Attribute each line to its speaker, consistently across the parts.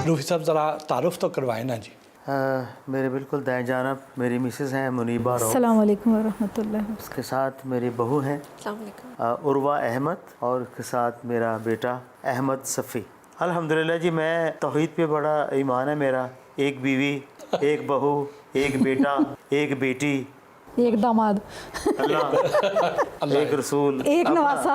Speaker 1: रूफी साहब ज़रा तारुफ तो करवाएं ना जी।
Speaker 2: मेरे बिल्कुल दाएं जानब मेरी मिसेज़ हैं मुनीबा रऊफ़।
Speaker 3: अस्सलाम वालेकुम वरहमतुल्लाह।
Speaker 2: उसके साथ मेरी बहू हैं उर्वा अहमद और उसके साथ मेरा बेटा अहमद सफ़ी। अल्हम्दुलिल्लाह जी, मैं तौहीद पे बड़ा ईमान है मेरा। एक बीवी, एक बहू, एक बेटा, एक बेटी,
Speaker 3: एक दामाद,
Speaker 2: अल्लाह, एक रसूल,
Speaker 3: एक नवासा।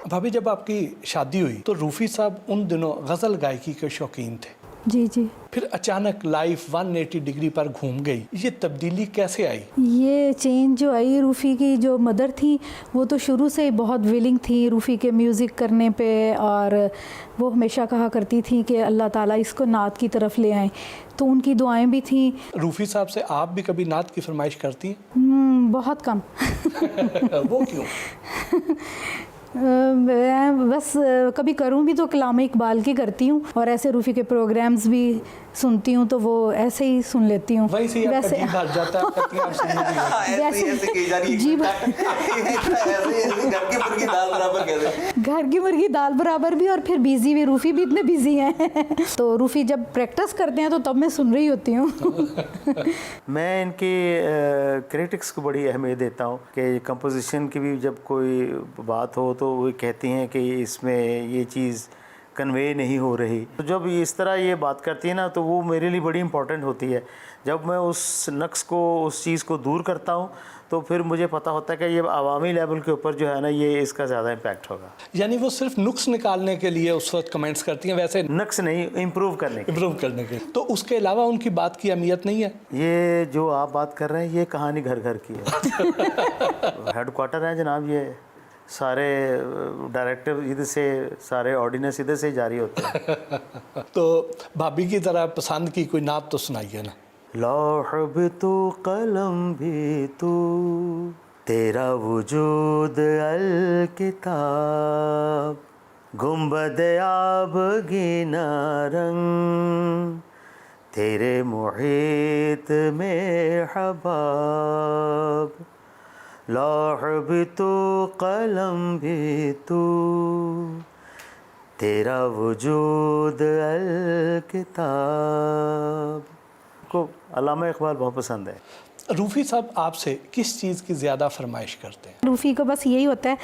Speaker 1: भाभी, जब आपकी शादी हुई तो रूफी साहब उन दिनों गज़ल गायकी के शौकीन थे।
Speaker 3: जी जी।
Speaker 1: फिर अचानक लाइफ 180 डिग्री पर घूम गई, ये तब्दीली कैसे आई?
Speaker 3: ये चेंज जो आई, रूफ़ी की जो मदर थी वो तो शुरू से ही बहुत विलिंग थी रूफ़ी के म्यूज़िक करने पे, और वो हमेशा कहा करती थी कि अल्लाह ताला इसको नात की तरफ ले आए, तो उनकी दुआएं भी थी।
Speaker 1: रूफी साहब से आप भी कभी नात की फरमाइश करती हैं?
Speaker 3: बहुत कम।
Speaker 1: वो क्यों?
Speaker 3: मैं बस कभी करूं भी तो कलाम इकबाल की करती हूँ, और ऐसे रूफ़ी के प्रोग्राम्स भी सुनती हूँ तो वो ऐसे ही सुन लेती हूँ।
Speaker 1: वैसे जी
Speaker 3: घर की मुर्गी दाल बराबर भी, और फिर बिजी भी, रूफ़ी भी इतने बिजी हैं तो रूफ़ी जब प्रैक्टिस करते हैं तो तब मैं सुन रही होती हूँ।
Speaker 2: मैं इनकी क्रिटिक्स को बड़ी अहमियत देता हूँ कि कंपोजिशन की भी जब कोई बात हो तो वो कहती हैं कि इसमें ये चीज़ कन्वे नहीं हो रही। तो जब इस तरह ये बात करती है ना, तो वो मेरे लिए बड़ी इंपॉर्टेंट होती है। जब मैं उस नक्स को, उस चीज़ को दूर करता हूँ तो फिर मुझे पता होता है कि ये अवामी लेवल के ऊपर जो है ना, ये इसका ज़्यादा इम्पैक्ट होगा।
Speaker 1: यानी वो सिर्फ नुक्स निकालने के लिए उस वक्त कमेंट्स करती हैं, वैसे
Speaker 2: नक्स नहीं, इम्प्रूव करने के।
Speaker 1: तो उसके अलावा उनकी बात की अहमियत नहीं है?
Speaker 2: ये जो आप बात कर रहे हैं ये कहानी घर घर की है। हेडक्वार्टर है जनाब, ये सारे डायरेक्टर इधर से, सारे ऑर्डिनेंस इधर से जारी होते हैं।
Speaker 1: तो भाभी की तरह पसंद की कोई नात तो सुनाइए ना।
Speaker 2: लौह भी तू, कलम भी तू, तेरा वजूद अल किताब, गुंबद आबगीना रंग, तेरे मुहीत में हबाब। लौह भी तू, कलम भी तू, तेरा वजूद अल किताब। को अल्लामा इकबाल बहुत पसंद है।
Speaker 1: रूफ़ी साहब आपसे किस चीज़ की ज़्यादा फरमाइश करते हैं?
Speaker 3: रूफ़ी को बस यही होता है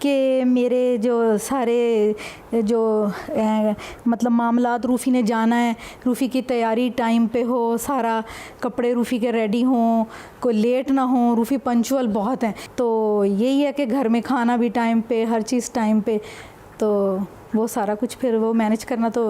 Speaker 3: कि मेरे जो सारे जो मतलब मामलात रूफ़ी ने जाना है, रूफ़ी की तैयारी टाइम पे हो, सारा कपड़े रूफ़ी के रेडी हों, कोई लेट ना हो। रूफ़ी पंचुअल बहुत हैं, तो यही है कि घर में खाना भी टाइम पे, हर चीज़ टाइम पे, तो वो सारा कुछ फिर वो मैनेज करना तो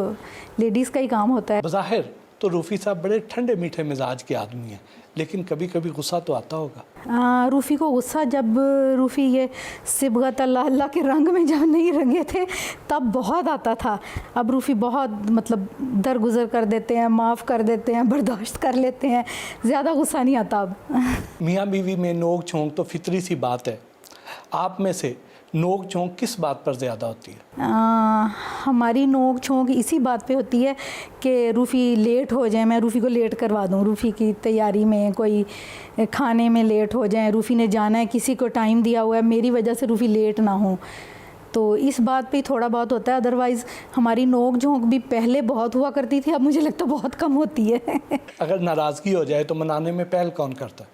Speaker 3: लेडीज़ का ही काम होता है।
Speaker 1: बज़ाहिर तो रूफ़ी साहब बड़े ठंडे मीठे मिजाज के आदमी हैं, लेकिन कभी कभी गुस्सा तो आता होगा।
Speaker 3: रूफ़ी को गुस्सा, जब रूफ़ी ये सिबगत अल्लाह अल्लाह के रंग में जब नहीं रंगे थे तब बहुत आता था। अब रूफ़ी बहुत मतलब दरगुजर कर देते हैं, माफ़ कर देते हैं, बर्दाश्त कर लेते हैं, ज़्यादा गुस्सा नहीं आता अब।
Speaker 1: मियाँ बीवी में नोक झोंक तो फितरी सी बात है। आप में से नोक झोंक किस बात पर ज़्यादा होती है?
Speaker 3: हमारी नोक झोंक इसी बात पे होती है कि रूफ़ी लेट हो जाए, मैं रूफ़ी को लेट करवा दूँ, रूफ़ी की तैयारी में, कोई खाने में लेट हो जाए, रूफ़ी ने जाना है, किसी को टाइम दिया हुआ है, मेरी वजह से रूफ़ी लेट ना हो, तो इस बात पे थोड़ा बहुत होता है। अदरवाइज़ हमारी नोक झोंक भी पहले बहुत हुआ करती थी, अब मुझे लगता है बहुत कम होती है।
Speaker 1: अगर नाराज़गी हो जाए तो मनाने में पहल कौन करता है?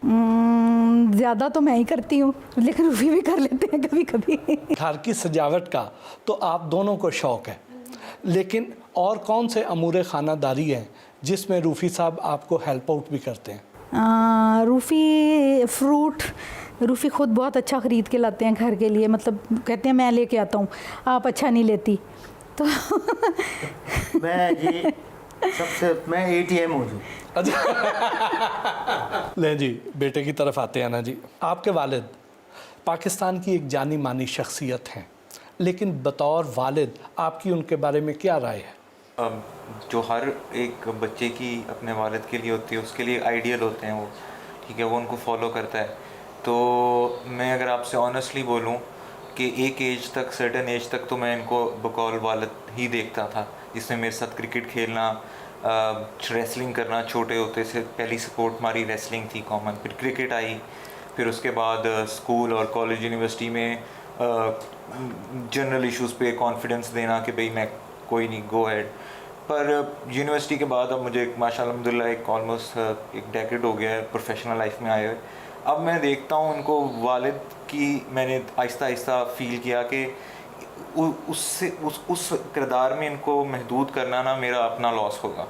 Speaker 3: ज़्यादा तो मैं ही करती हूँ, लेकिन रूफ़ी भी कर लेते हैं कभी कभी। घर
Speaker 1: की सजावट का तो आप दोनों को शौक़ है, लेकिन और कौन से अमूर ख़ानादारी हैं जिसमें रूफ़ी साहब आपको हेल्प आउट भी करते हैं?
Speaker 3: रूफ़ी फ्रूट रूफ़ी ख़ुद बहुत अच्छा ख़रीद के लाते हैं घर के लिए, मतलब कहते हैं मैं लेके आता हूँ, आप अच्छा नहीं लेती तो
Speaker 2: मैं ATM हूँ जी।
Speaker 1: ले जी, बेटे की तरफ आते हैं ना जी। आपके वालिद पाकिस्तान की एक जानी मानी शख्सियत हैं, लेकिन बतौर वालिद आपकी उनके बारे में क्या राय है?
Speaker 4: जो हर एक बच्चे की अपने वालिद के लिए होती है, उसके लिए आइडियल होते हैं वो, ठीक है, वो उनको फॉलो करता है। तो मैं अगर आपसे ऑनेस्टली बोलूं कि एक एज तक, सर्टेन एज तक तो मैं इनको बकौल वालिद ही देखता था, जिसमें मेरे साथ क्रिकेट खेलना, रेसलिंग करना। छोटे होते से पहली स्पोर्ट हमारी रेसलिंग थी कॉमन, फिर क्रिकेट आई, फिर उसके बाद स्कूल और कॉलेज यूनिवर्सिटी में जनरल इश्यूज़ पे कॉन्फिडेंस देना कि भाई मैं कोई नहीं, गो अहेड। पर यूनिवर्सिटी के बाद अब मुझे माशाल्लाह अल्हम्दुलिल्लाह एक ऑलमोस्ट एक डेकेड हो गया है प्रोफेशनल लाइफ में आए हुए। अब मैं देखता हूँ उनको, वालिद की मैंने आहिस्ता आहिस्ता फील किया कि उससे उस किरदार में इनको महदूद करना ना मेरा अपना लॉस होगा।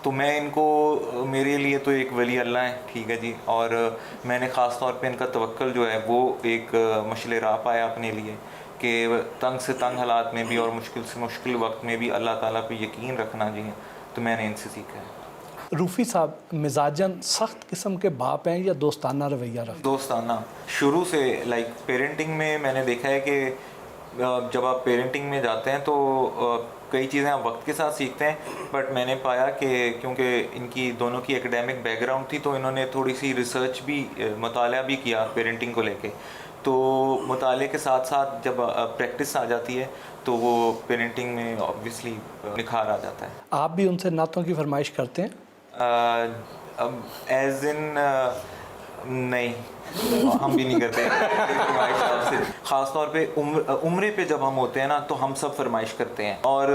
Speaker 4: तो मैं इनको, मेरे लिए तो एक वली अल्लाह है, ठीक है जी, और मैंने ख़ास तौर पे इनका तवक्कुल जो है वो एक मशले राह पाया अपने लिए कि तंग से तंग हालात में भी और मुश्किल से मुश्किल वक्त में भी अल्लाह ताला पे यकीन रखना जी, तो मैंने इनसे सीखा है।
Speaker 1: रूफ़ी साहब मिजाजन सख्त किस्म के बाप हैं या दोस्ताना रवैया रखते हैं?
Speaker 4: दोस्ताना शुरू से, लाइक पेरेंटिंग में मैंने देखा है कि जब आप पेरेंटिंग में जाते हैं तो कई चीज़ें आप वक्त के साथ सीखते हैं, बट मैंने पाया कि क्योंकि इनकी दोनों की एकेडमिक बैकग्राउंड थी तो इन्होंने थोड़ी सी रिसर्च भी, मुताला भी किया पेरेंटिंग को लेके। तो मुताले के साथ साथ जब प्रैक्टिस आ जाती है तो वो पेरेंटिंग में ऑब्वियसली निखार आ जाता है। आप
Speaker 1: भी उनसे नातों की फरमाइश करते हैं?
Speaker 4: अब एज इन नहीं, हम भी नहीं करते ख़ास तौर पे उम्रे पे जब हम होते हैं ना तो हम सब फरमाइश करते हैं। और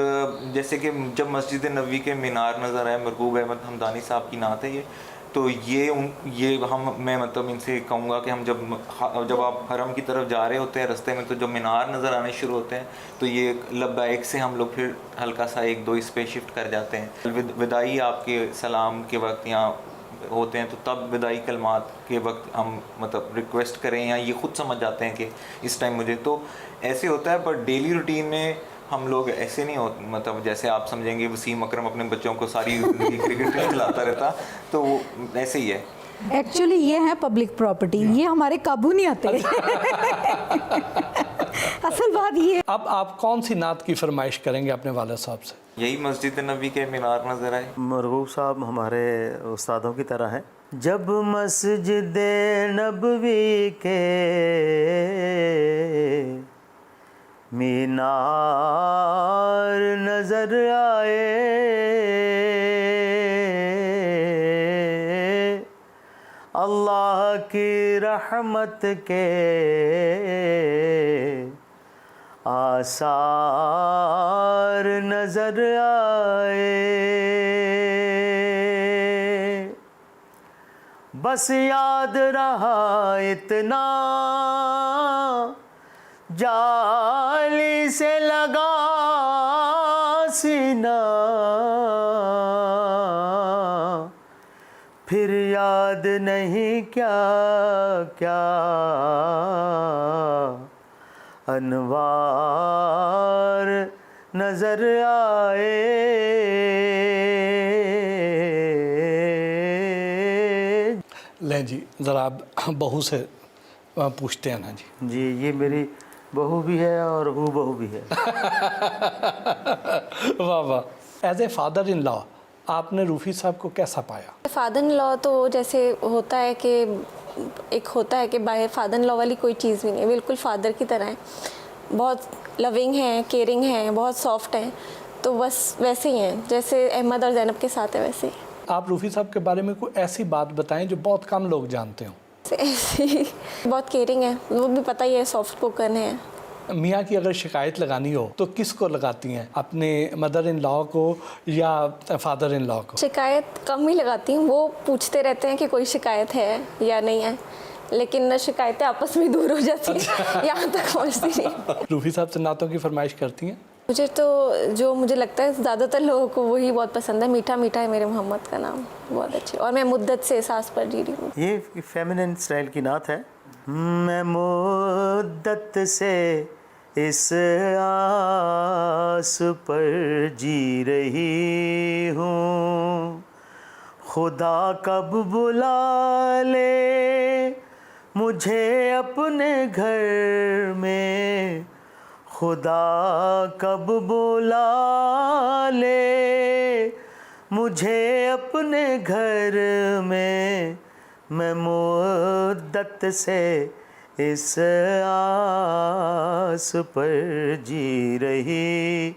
Speaker 4: जैसे कि जब मस्जिद नबवी के मीनार नज़र आए, मरगूब अहमद हमदानी साहब की नात है ये, तो मैं मतलब इनसे कहूँगा कि हम जब आप हरम की तरफ जा रहे होते हैं रास्ते में, तो जब मीनार नज़र आने शुरू होते हैं तो ये लब्बाइक से हम लोग फिर हल्का सा एक दो इस पे शिफ्ट कर जाते हैं। विदाई आपके सलाम के वक्त यहाँ होते हैं तो तब विदाई कलमात के वक्त हम मतलब रिक्वेस्ट करें या ये खुद समझ जाते हैं कि इस टाइम मुझे, तो ऐसे होता है। पर डेली रूटीन में हम लोग ऐसे नहीं होते, मतलब जैसे आप समझेंगे वसीम अकरम अपने बच्चों को सारी क्रिकेट खिलाता रहता, तो वो ऐसे ही है।
Speaker 3: एक्चुअली ये है पब्लिक प्रॉपर्टी, ये हमारे काबू नहीं आते। असल बात ये।
Speaker 1: अब आप कौन सी नात की फरमाइश करेंगे अपने वालिद साहब से?
Speaker 4: यही मस्जिद नबी के मीनार नजर आए।
Speaker 2: मरगूब साहब हमारे उस्तादों की तरह हैं। जब मस्जिद नबवी के मीनार नजर आए, अल्लाह की रहमत के आसार नजर आए, बस याद रहा इतना जाली से लगा सीना, फिर याद नहीं क्या क्या अनवार नजर आए।
Speaker 1: लें जी, ज़रा बहू से पूछते हैं ना जी।
Speaker 2: जी, ये मेरी बहू भी है और हूँ बहू भी है।
Speaker 1: वाह वाह। As a father in law आपने रूफ़ी साहब को कैसा पाया?
Speaker 5: फादर इन लॉ तो जैसे होता है कि एक होता है कि बाहर फादर इन लॉ वाली कोई चीज़ भी नहीं है, बिल्कुल फादर की तरह है, बहुत लविंग हैं, केयरिंग हैं, बहुत सॉफ्ट हैं, तो बस वैसे ही हैं जैसे अहमद और ज़ैनब के साथ है वैसे ही।
Speaker 1: आप रूफ़ी साहब के बारे में कोई ऐसी बात बताएं जो बहुत कम लोग जानते हों।
Speaker 5: ऐसी बहुत केयरिंग है, वो भी पता ही है, सॉफ्ट स्पोकन है।
Speaker 1: मियाँ की अगर शिकायत लगानी हो तो किसको लगाती हैं, अपने मदर इन लॉ को या फादर इन लॉ को?
Speaker 5: शिकायत कम ही लगाती हूँ, वो पूछते रहते हैं कि कोई शिकायत है या नहीं है, लेकिन शिकायतें आपस में दूर हो जाती हैं, यहाँ तक पहुँचती नहीं।
Speaker 1: रूफ़ी साहब से नातों की फरमाइश करती हैं?
Speaker 5: मुझे तो जो मुझे लगता है ज़्यादातर लोगों को वही बहुत पसंद है, मीठा मीठा है मेरे मोहम्मद का नाम, बहुत अच्छी, और मैं मुद्दत से सास पर जी रही हूँ।
Speaker 2: ये फेमिनिन स्टाइल की नात है। मैं मुद्दत से इस आस पर जी रही हूँ, खुदा कब बुला ले मुझे अपने घर में, खुदा कब बुला ले मुझे अपने घर में, मैं मुद्दत से इस आस पर जी रही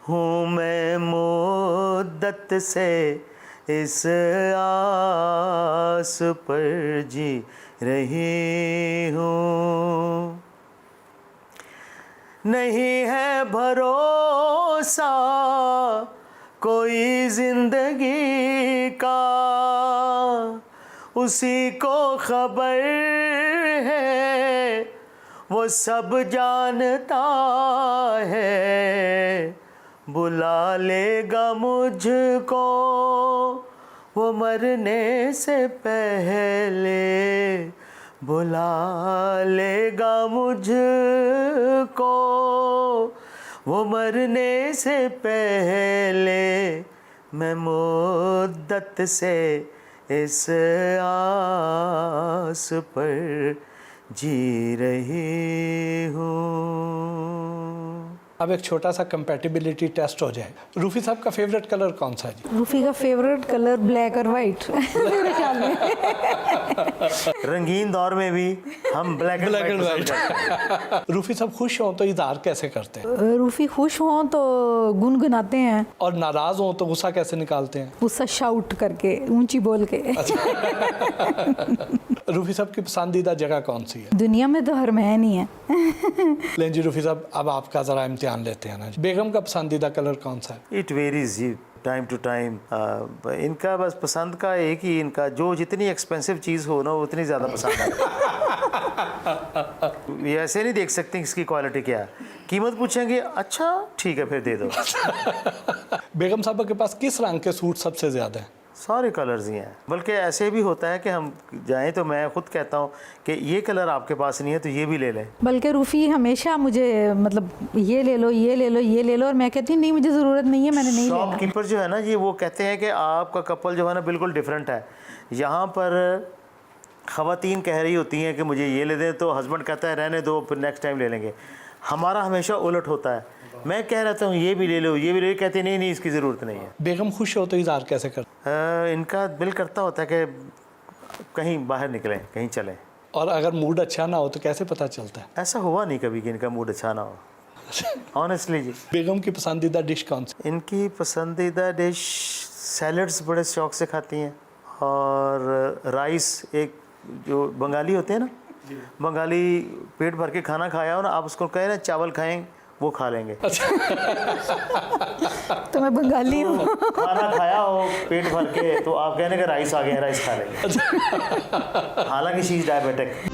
Speaker 2: हूँ, मैं मुद्दत से इस आस पर जी रही हूँ। नहीं है भरोसा कोई जिंदगी का उसी को खबर है, वो सब जानता है, बुला लेगा मुझको वो मरने से पहले, बुला लेगा मुझको वो मरने से पहले, मैं मुद्दत से इस आस पर जी रही हूँ।
Speaker 1: अब एक छोटा सा कंपैटिबिलिटी टेस्ट हो जाए। रूफी साहब का फेवरेट कलर कौन सा है जी?
Speaker 3: रूफी का फेवरेट कलर ब्लैक और वाइट मेरे ख्याल में।
Speaker 2: रंगीन दौर में भी हम ब्लैक एंड वाइट।
Speaker 1: रूफी साहब खुश हों तो इजहार कैसे करते हैं?
Speaker 3: रूफी खुश हों तो गुनगुनाते हैं,
Speaker 1: और नाराज हों तो गुस्सा कैसे निकालते हैं?
Speaker 3: गुस्सा शाउट करके, ऊंची बोल के।
Speaker 1: रूफी साहब की पसंदीदा जगह कौन सी है?
Speaker 3: दुनिया में तो हर महन ही है।
Speaker 1: लें जी रूफी साहब, अब आपका ज़रा इम्तिहान लेते हैं ना जी। बेगम का पसंदीदा कलर कौन सा है?
Speaker 2: It varies time to time. इनका बस पसंद का एक ही, इनका जो जितनी एक्सपेंसिव चीज़ हो ना उतनी ज़्यादा पसंद है। ये ऐसे नहीं देख सकते इसकी क्वालिटी क्या है, कीमत पूछेंगे, अच्छा ठीक है फिर दे दो।
Speaker 1: बेगम साहब के पास किस रंग के सूट सबसे ज़्यादा हैं?
Speaker 2: सारे कलर्स ही हैं, बल्कि ऐसे भी होता है कि हम जाएं तो मैं खुद कहता हूं कि ये कलर आपके पास नहीं है तो ये भी ले लें।
Speaker 3: बल्कि रूफी हमेशा मुझे मतलब ये ले लो, ये ले लो, ये ले लो, और मैं कहती हूँ नहीं मुझे ज़रूरत नहीं है, मैंने नहीं लेना।
Speaker 2: शॉपकीपर जो है ना जी, वो कहते हैं कि आपका कपल जो है ना बिल्कुल डिफरेंट है। यहाँ पर ख़वातीन कह रही होती हैं कि मुझे ये ले दें तो हस्बैंड कहता है रहने दो, फिर नेक्स्ट टाइम ले लेंगे। हमारा हमेशा उलट होता है, मैं कह रहता हूँ ये भी ले लो, ये भी ले लो, कहते नहीं नहीं इसकी ज़रूरत नहीं है।
Speaker 1: बेगम खुश हो तो इजहार कैसे करते?
Speaker 2: इनका दिल करता होता है कि कहीं बाहर निकलें, कहीं चलें।
Speaker 1: और अगर मूड अच्छा ना हो तो कैसे पता चलता है?
Speaker 2: ऐसा हुआ नहीं कभी कि इनका मूड अच्छा ना हो, ऑनेस्टली जी।
Speaker 1: बेगम की पसंदीदा डिश कौन सी?
Speaker 2: इनकी पसंदीदा डिश सैलड्स बड़े शौक से खाती हैं, और राइस, एक जो बंगाली होते हैं ना, बंगाली पेट भर के खाना खाया हो ना, आप उसको कहें ना चावल खाएं वो खा लेंगे।
Speaker 3: तो मैं बंगाली हूँ।
Speaker 2: खाना खाया हो पेट भर के तो आप कहने का राइस आ गया, राइस खा लेंगे। हालांकि शी इज डायबिटिक।